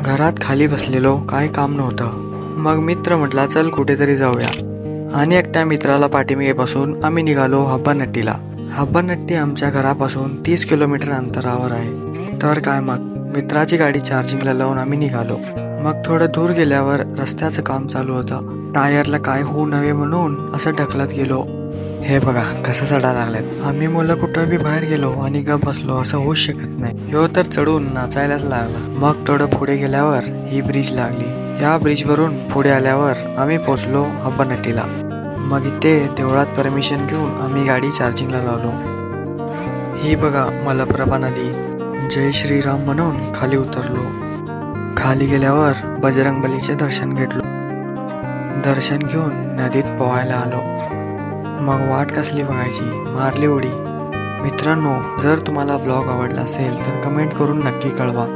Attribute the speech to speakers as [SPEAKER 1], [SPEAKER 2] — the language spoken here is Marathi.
[SPEAKER 1] घरात खाली बसलेलो, काय काम नव्हतं. मग मित्र म्हटला चल कुठेतरी जाऊया आणि एकट्या मित्राला पाठीमागे बसून आम्ही निघालो हब्बानट्टीला. हब्बानट्टी आमच्या घरापासून 30 किलोमीटर अंतरावर आहे. तर काय मग मित्राची गाडी चार्जिंगला लावून आम्ही निघालो. मग थोडं दूर गेल्यावर रस्त्याचं काम चालू होतं. टायरला काय होऊ नये म्हणून असं ढकलत गेलो. हे बघा कसं चढा लागलेत. आम्ही मुलं कुठं बी बाहेर गेलो आणि गप बसलो असं होऊच शकत नाही. ह्यो तर चढून नाचायलाच लागला. मग थोडं पुढे गेल्यावर ही ब्रिज लागली. या ब्रिजवरून पुढे आल्यावर आम्ही पोचलो हब्बानट्टीला. मग इथे देवळात परमिशन घेऊन आम्ही गाडी चार्जिंगला लावलो. ही बघा मलप्रभा नदी. जय श्रीराम म्हणून खाली उतरलो. खाली गेल्यावर बजरंगबलीचे दर्शन घेतलो. दर्शन घेऊन नदीत पोहायला आलो. मग वाट कसली बघायची, मारली उडी. मित्रांनो, जर तुम्हाला व्लॉग आवडला असेल तर कमेंट करून नक्की कळवा.